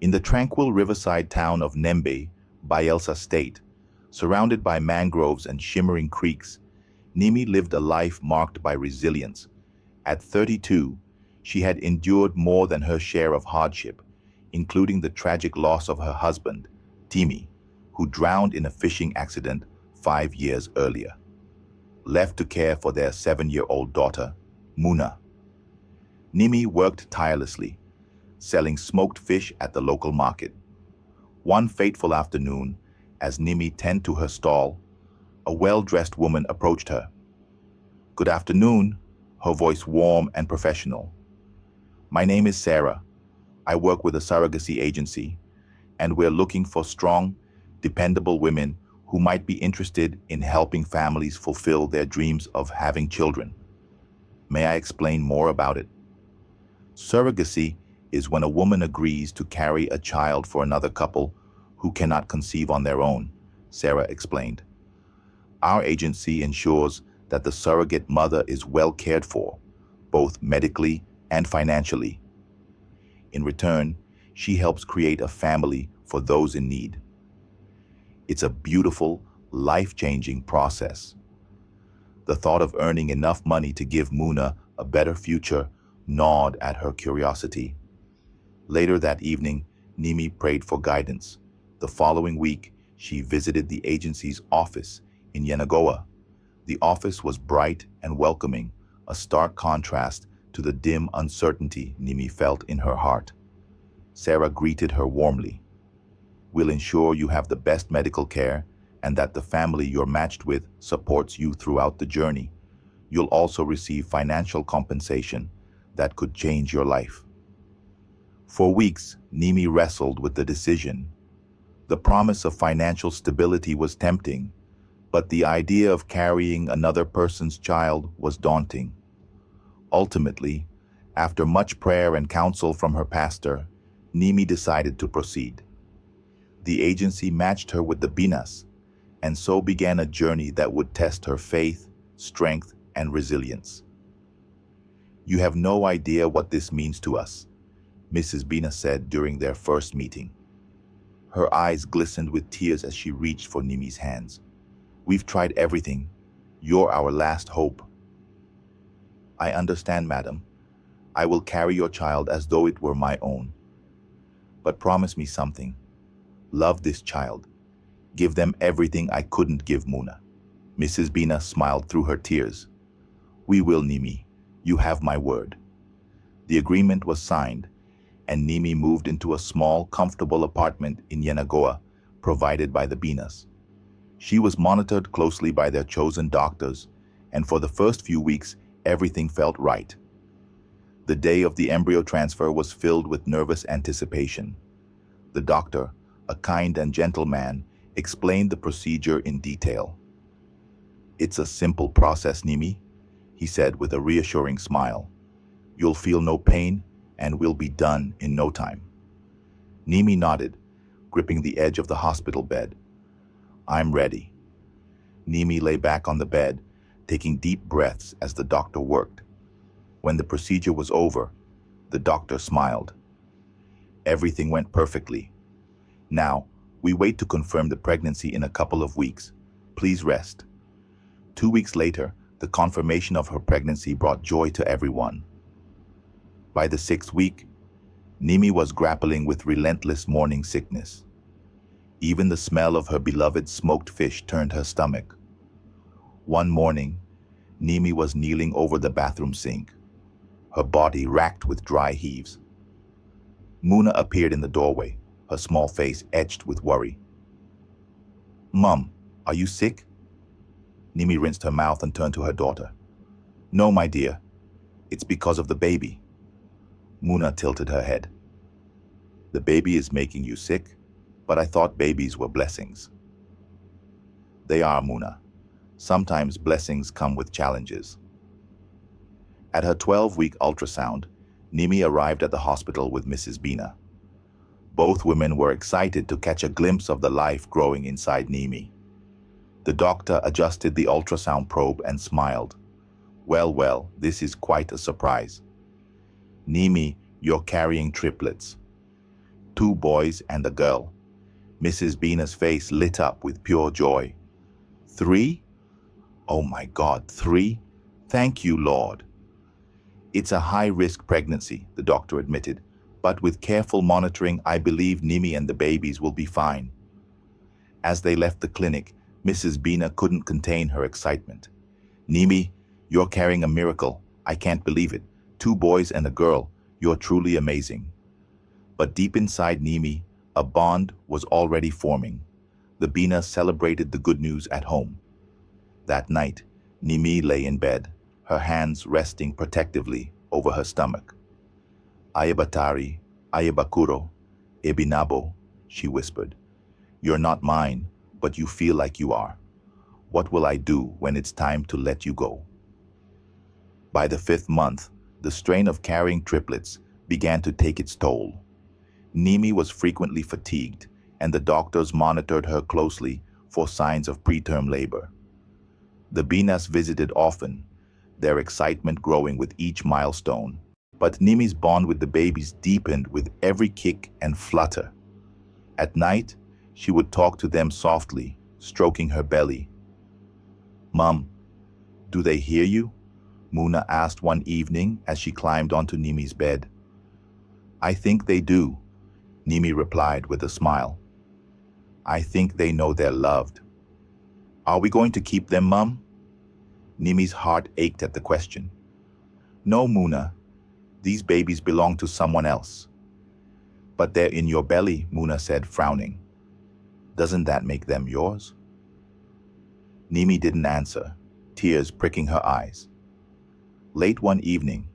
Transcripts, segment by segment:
In the tranquil riverside town of Nembe, Bayelsa State, surrounded by mangroves and shimmering creeks, Nimi lived a life marked by resilience. At 32, she had endured more than her share of hardship, including the tragic loss of her husband, Timi, who drowned in a fishing accident 5 years earlier. Left to care for their 7-year-old daughter, Muna, Nimi worked tirelessly, selling smoked fish at the local market. One fateful afternoon, as Nimi tended to her stall, a well-dressed woman approached her. "Good afternoon," her voice warm and professional. "My name is Sarah. I work with a surrogacy agency, and we're looking for strong, dependable women who might be interested in helping families fulfill their dreams of having children. May I explain more about it?" Surrogacy is when a woman agrees to carry a child for another couple who cannot conceive on their own, Sarah explained. "Our agency ensures that the surrogate mother is well cared for, both medically and financially. In return, she helps create a family for those in need. It's a beautiful, life-changing process." The thought of earning enough money to give Muna a better future gnawed at her curiosity. Later that evening, Nimi prayed for guidance. The following week, she visited the agency's office in Yenagoa. The office was bright and welcoming, a stark contrast to the dim uncertainty Nimi felt in her heart. Sarah greeted her warmly. "We'll ensure you have the best medical care and that the family you're matched with supports you throughout the journey. You'll also receive financial compensation that could change your life." For weeks, Nimi wrestled with the decision. The promise of financial stability was tempting, but the idea of carrying another person's child was daunting. Ultimately, after much prayer and counsel from her pastor, Nimi decided to proceed. The agency matched her with the Binas, and so began a journey that would test her faith, strength, and resilience. "You have no idea what this means to us," Mrs. Bina said during their first meeting. Her eyes glistened with tears as she reached for Nimi's hands. "We've tried everything. You're our last hope." "I understand, madam. I will carry your child as though it were my own. But promise me something. Love this child. Give them everything I couldn't give Muna." Mrs. Bina smiled through her tears. "We will, Nimi. You have my word." The agreement was signed, and Nimi moved into a small, comfortable apartment in Yenagoa, provided by the Binas. She was monitored closely by their chosen doctors, and for the first few weeks, everything felt right. The day of the embryo transfer was filled with nervous anticipation. The doctor, a kind and gentle man, explained the procedure in detail. "It's a simple process, Nimi," he said with a reassuring smile. "You'll feel no pain, and we'll be done in no time." Nimi nodded, gripping the edge of the hospital bed. "I'm ready." Nimi lay back on the bed, taking deep breaths as the doctor worked. When the procedure was over, the doctor smiled. "Everything went perfectly. Now, we wait to confirm the pregnancy in a couple of weeks. Please rest." 2 weeks later, the confirmation of her pregnancy brought joy to everyone. By the 6th week, Nimi was grappling with relentless morning sickness. Even the smell of her beloved smoked fish turned her stomach. One morning, Nimi was kneeling over the bathroom sink, her body racked with dry heaves. Muna appeared in the doorway, her small face etched with worry. "Mum, are you sick?" Nimi rinsed her mouth and turned to her daughter. "No, my dear. It's because of the baby." Muna tilted her head. "The baby is making you sick, but I thought babies were blessings." "They are, Muna. Sometimes blessings come with challenges." At her 12-week ultrasound, Nimi arrived at the hospital with Mrs. Bina. Both women were excited to catch a glimpse of the life growing inside Nimi. The doctor adjusted the ultrasound probe and smiled. Well, this is quite a surprise. Nimi, you're carrying triplets. 2 boys and a girl. Mrs. Bina's face lit up with pure joy. 3? Oh my God, 3? Thank you, Lord. It's a high-risk pregnancy, the doctor admitted, but with careful monitoring, I believe Nimi and the babies will be fine. As they left the clinic, Mrs. Bina couldn't contain her excitement. Nimi, you're carrying a miracle. I can't believe it. 2 boys and a girl. You're truly amazing. But deep inside Nimi, a bond was already forming. The Bina celebrated the good news at home. That night, Nimi lay in bed, her hands resting protectively over her stomach. Ayabatari, Ayabakuro, Ebinabo, she whispered. You're not mine, but you feel like you are. What will I do when it's time to let you go? By the 5th month, the strain of carrying triplets began to take its toll. Nimi was frequently fatigued, and the doctors monitored her closely for signs of preterm labor. The Binas visited often, their excitement growing with each milestone. But Nimi's bond with the babies deepened with every kick and flutter. At night, she would talk to them softly, stroking her belly. Mom, do they hear you? Muna asked one evening as she climbed onto Nimi's bed. I think they do, Nimi replied with a smile. I think they know they're loved. Are we going to keep them, Mum? Nimi's heart ached at the question. No, Muna. These babies belong to someone else. But they're in your belly, Muna said, frowning. Doesn't that make them yours? Nimi didn't answer, tears pricking her eyes. Late one evening,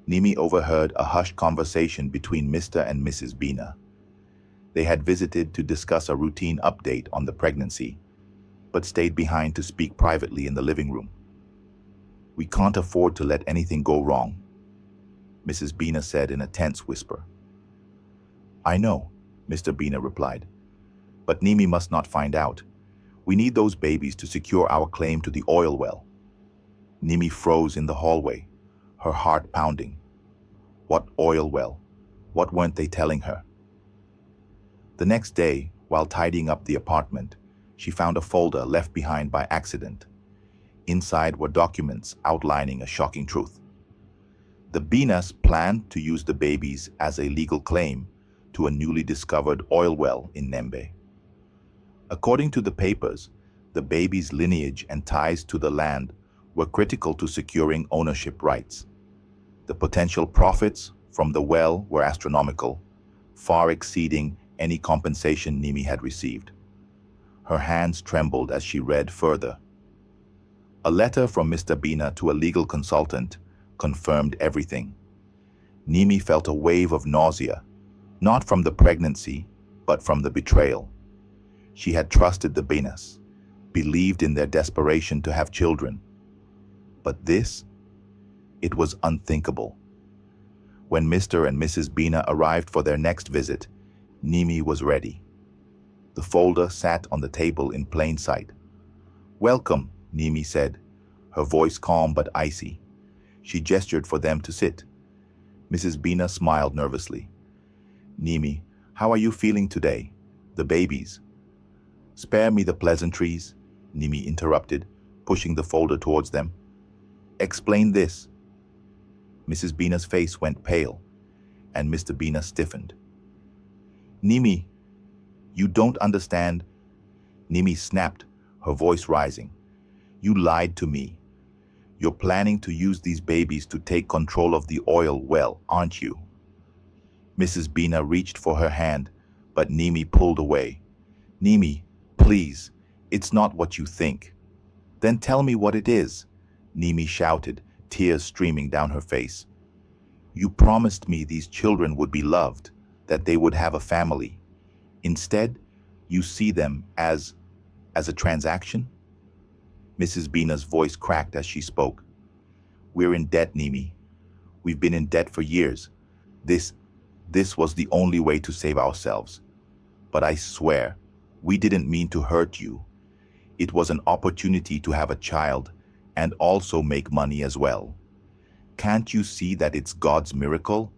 Nimi overheard a hushed conversation between Mr. and Mrs. Bina. They had visited to discuss a routine update on the pregnancy, but stayed behind to speak privately in the living room. We can't afford to let anything go wrong, Mrs. Bina said in a tense whisper. I know, Mr. Bina replied, but Nimi must not find out. We need those babies to secure our claim to the oil well. Nimi froze in the hallway, her heart pounding. What oil well? What weren't they telling her? The next day, while tidying up the apartment, she found a folder left behind by accident. Inside were documents outlining a shocking truth. The Binas planned to use the babies as a legal claim to a newly discovered oil well in Nembe. According to the papers, the babies' lineage and ties to the land were critical to securing ownership rights. The potential profits from the well were astronomical, far exceeding any compensation Nimi had received. Her hands trembled as she read further. A letter from Mr. Bina to a legal consultant confirmed everything. Nimi felt a wave of nausea, not from the pregnancy, but from the betrayal. She had trusted the Binas, believed in their desperation to have children. But this? It was unthinkable. When Mr. and Mrs. Bina arrived for their next visit, Nimi was ready. The folder sat on the table in plain sight. Welcome, Nimi said, her voice calm but icy. She gestured for them to sit. Mrs. Bina smiled nervously. Nimi, how are you feeling today? The babies. Spare me the pleasantries, Nimi interrupted, pushing the folder towards them. Explain this. Mrs. Bina's face went pale, and Mr. Bina stiffened. Nimi, you don't understand. Nimi snapped, her voice rising. You lied to me. You're planning to use these babies to take control of the oil well, aren't you? Mrs. Bina reached for her hand, but Nimi pulled away. Nimi, please, it's not what you think. Then tell me what it is, Nimi shouted, tears streaming down her face. You promised me these children would be loved, that they would have a family. Instead, you see them as a transaction? Mrs. Bina's voice cracked as she spoke. We're in debt, Nimi. We've been in debt for years. This was the only way to save ourselves. But I swear, we didn't mean to hurt you. It was an opportunity to have a child and also make money as well. Can't you see that it's God's miracle?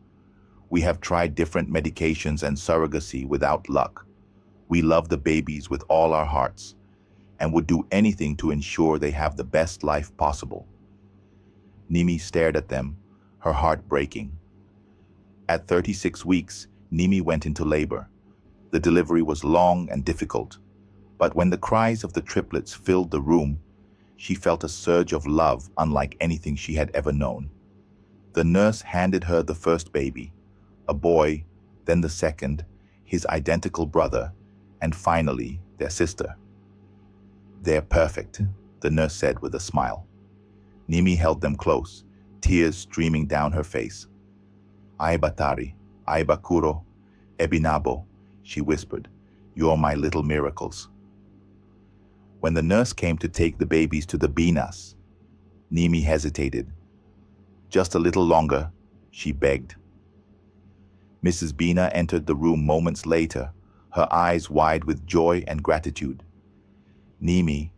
We have tried different medications and surrogacy without luck. We love the babies with all our hearts and would do anything to ensure they have the best life possible. Nimi stared at them, her heart breaking. At 36 weeks, Nimi went into labor. The delivery was long and difficult, but when the cries of the triplets filled the room, she felt a surge of love unlike anything she had ever known. The nurse handed her the first baby, a boy, then the second, his identical brother, and finally, their sister. "They're perfect," the nurse said with a smile. Nimi held them close, tears streaming down her face. "Ay Batari, ay Bakuro, Ebinabo," she whispered, "you're my little miracles." When the nurse came to take the babies to the Binas, Nimi hesitated. "Just a little longer," she begged. Mrs. Bina entered the room moments later, her eyes wide with joy and gratitude. "Nimi,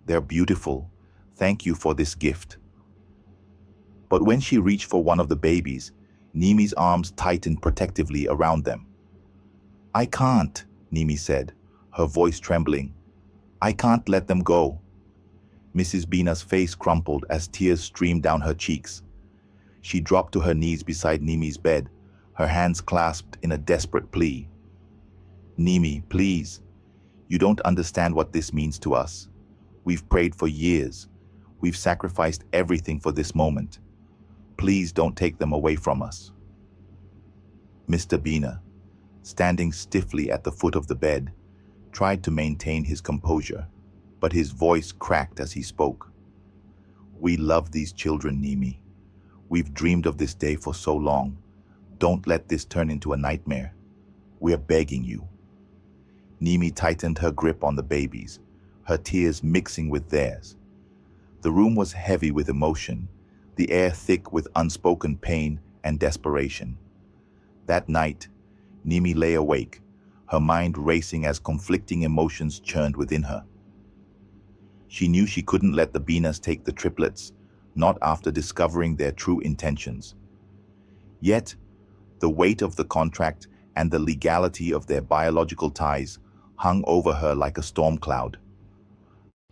they're beautiful. Thank you for this gift." But when she reached for one of the babies, Nimi's arms tightened protectively around them. "I can't," Nimi said, her voice trembling. "I can't let them go." Mrs. Bina's face crumpled as tears streamed down her cheeks. She dropped to her knees beside Nimi's bed, her hands clasped in a desperate plea. "Nimi, please. You don't understand what this means to us. We've prayed for years. We've sacrificed everything for this moment. Please don't take them away from us." Mr. Bina, standing stiffly at the foot of the bed, tried to maintain his composure, but his voice cracked as he spoke. "We love these children, Nimi. We've dreamed of this day for so long. Don't let this turn into a nightmare. We're begging you." Nimi tightened her grip on the babies, her tears mixing with theirs. The room was heavy with emotion, the air thick with unspoken pain and desperation. That night, Nimi lay awake, her mind racing as conflicting emotions churned within her. She knew she couldn't let the Binas take the triplets, not after discovering their true intentions. Yet, the weight of the contract and the legality of their biological ties hung over her like a storm cloud.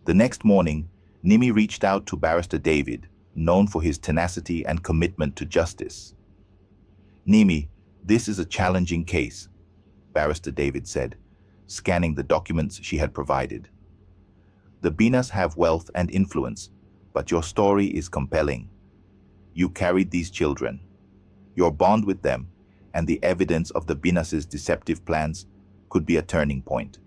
The next morning, Nimi reached out to Barrister David, known for his tenacity and commitment to justice. "Nimi, this is a challenging case," Barrister David said, scanning the documents she had provided. "The Binas have wealth and influence, but your story is compelling. You carried these children. Your bond with them and the evidence of the Binas' deceptive plans could be a turning point."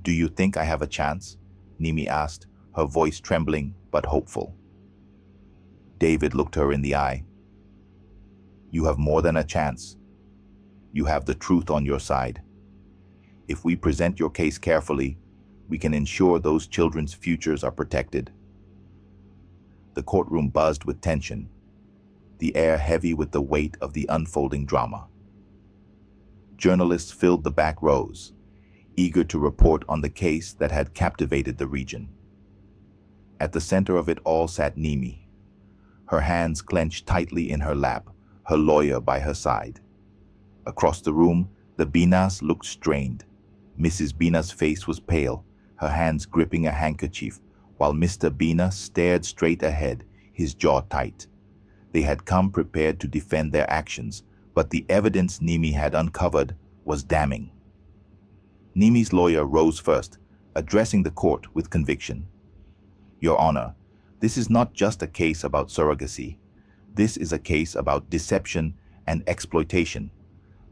"Do you think I have a chance?" Nimi asked, her voice trembling but hopeful. David looked her in the eye. "You have more than a chance. You have the truth on your side. If we present your case carefully, we can ensure those children's futures are protected." The courtroom buzzed with tension, the air heavy with the weight of the unfolding drama. Journalists filled the back rows, eager to report on the case that had captivated the region. At the center of it all sat Nimi, her hands clenched tightly in her lap, her lawyer by her side. Across the room, the Binas looked strained. Mrs. Bina's face was pale, her hands gripping a handkerchief, while Mr. Bina stared straight ahead, his jaw tight. They had come prepared to defend their actions, but the evidence Nimi had uncovered was damning. Nimi's lawyer rose first, addressing the court with conviction. "Your Honor, this is not just a case about surrogacy. This is a case about deception and exploitation.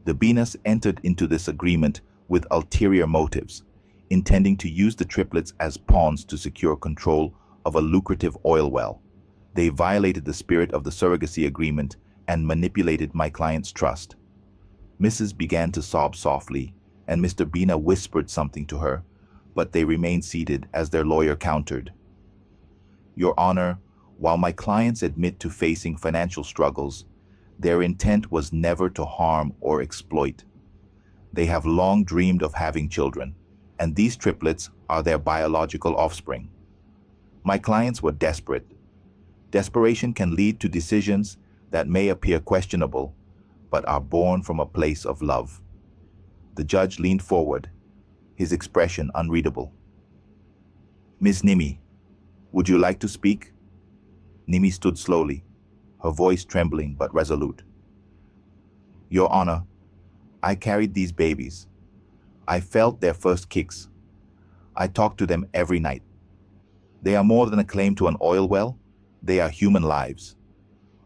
The Binas entered into this agreement with ulterior motives, intending to use the triplets as pawns to secure control of a lucrative oil well. They violated the spirit of the surrogacy agreement and manipulated my client's trust." Mrs. began to sob softly, and Mr. Bina whispered something to her, but they remained seated as their lawyer countered. "Your Honor, while my clients admit to facing financial struggles, their intent was never to harm or exploit. They have long dreamed of having children, and these triplets are their biological offspring. My clients were desperate. Desperation can lead to decisions that may appear questionable, but are born from a place of love. The judge leaned forward, his expression unreadable. Miss Nimi, would you like to speak? Nimi stood slowly, her voice trembling but resolute. Your Honor, I carried these babies. I felt their first kicks. I talked to them every night. They are more than a claim to an oil well. They are human lives.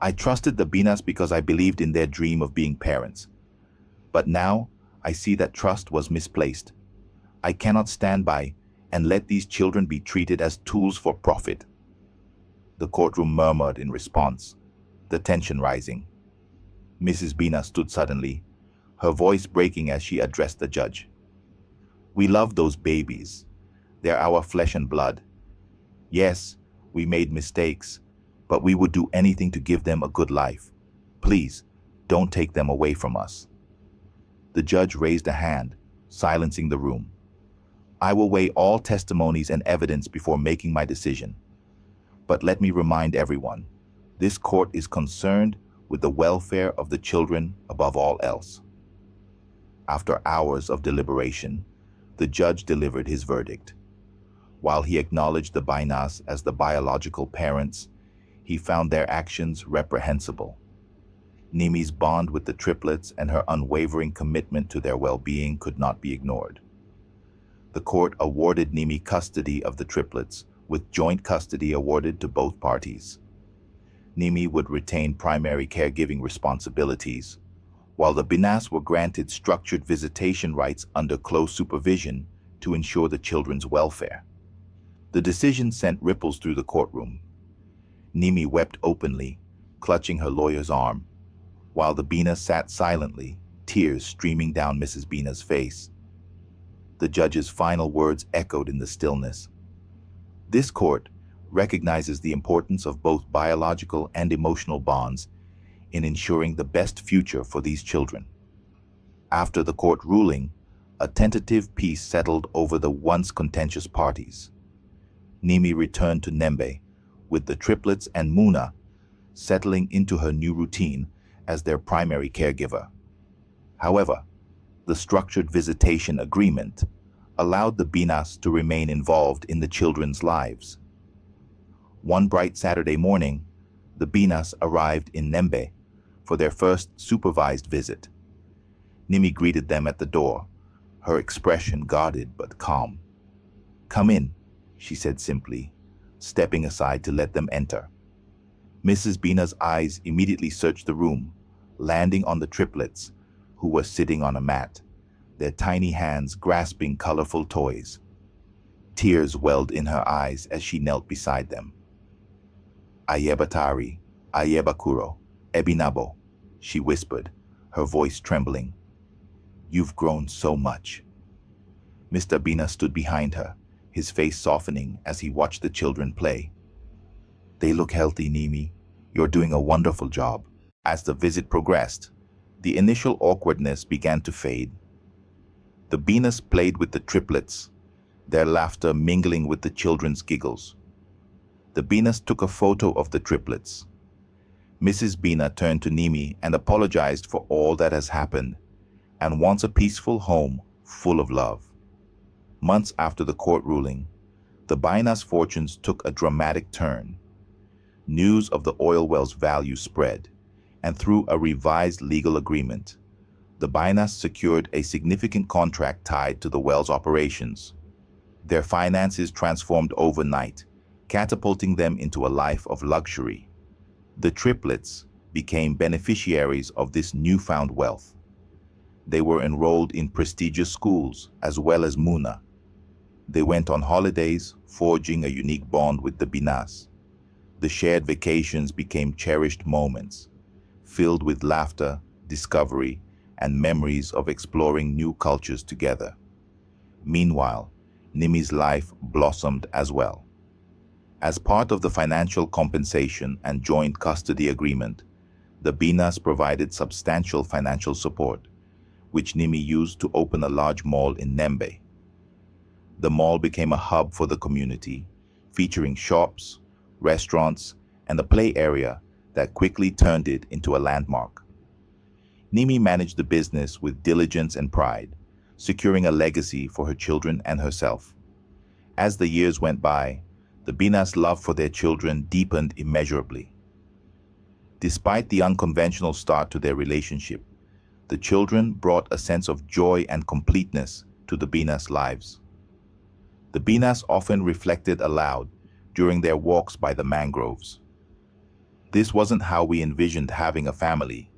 I trusted the Binas because I believed in their dream of being parents. But now I see that trust was misplaced. I cannot stand by and let these children be treated as tools for profit. The courtroom murmured in response, the tension rising. Mrs. Bina stood suddenly, her voice breaking as she addressed the judge. We love those babies. They're our flesh and blood. Yes, we made mistakes, but we would do anything to give them a good life. Please, don't take them away from us. The judge raised a hand, silencing the room. I will weigh all testimonies and evidence before making my decision. But let me remind everyone, this court is concerned with the welfare of the children above all else. After hours of deliberation, the judge delivered his verdict. While he acknowledged the Binas as the biological parents, he found their actions reprehensible. Nimi's bond with the triplets and her unwavering commitment to their well-being could not be ignored. The court awarded Nimi custody of the triplets, with joint custody awarded to both parties. Nimi would retain primary caregiving responsibilities, while the Binas were granted structured visitation rights under close supervision to ensure the children's welfare. The decision sent ripples through the courtroom. Nimi wept openly, clutching her lawyer's arm, while the Bina sat silently, tears streaming down Mrs. Bina's face. The judge's final words echoed in the stillness. This court recognizes the importance of both biological and emotional bonds in ensuring the best future for these children. After the court ruling, a tentative peace settled over the once contentious parties. Nimi returned to Nembe, with the triplets and Muna settling into her new routine as their primary caregiver. However, the structured visitation agreement allowed the Binas to remain involved in the children's lives. One bright Saturday morning, the Binas arrived in Nembe for their first supervised visit. Nimi greeted them at the door, her expression guarded but calm. Come in, she said simply, stepping aside to let them enter. Mrs. Bina's eyes immediately searched the room, landing on the triplets, who were sitting on a mat, their tiny hands grasping colorful toys. Tears welled in her eyes as she knelt beside them. Ayebatari, Ayebakuro, Ebinabo, she whispered, her voice trembling. You've grown so much. Mr. Bina stood behind her, his face softening as he watched the children play. They look healthy, Nimi. You're doing a wonderful job. As the visit progressed, the initial awkwardness began to fade. The Binas played with the triplets, their laughter mingling with the children's giggles. The Binas took a photo of the triplets. Mrs. Bina turned to Nimi and apologized for all that has happened and wants a peaceful home full of love. Months after the court ruling, the Binas' fortunes took a dramatic turn. News of the oil well's value spread, and through a revised legal agreement, the Binas secured a significant contract tied to the well's operations. Their finances transformed overnight, catapulting them into a life of luxury. The triplets became beneficiaries of this newfound wealth. They were enrolled in prestigious schools as well as Muna. They went on holidays, forging a unique bond with the Binas. The shared vacations became cherished moments, filled with laughter, discovery, and memories of exploring new cultures together. Meanwhile, Nimi's life blossomed as well. As part of the financial compensation and joint custody agreement, the Binas provided substantial financial support, which Nimi used to open a large mall in Nembe. The mall became a hub for the community, featuring shops, restaurants, and a play area that quickly turned it into a landmark. Nimi managed the business with diligence and pride, securing a legacy for her children and herself. As the years went by, the Bina's love for their children deepened immeasurably. Despite the unconventional start to their relationship, the children brought a sense of joy and completeness to the Bina's lives. The Binas often reflected aloud during their walks by the mangroves. This wasn't how we envisioned having a family,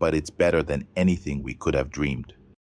but it's better than anything we could have dreamed.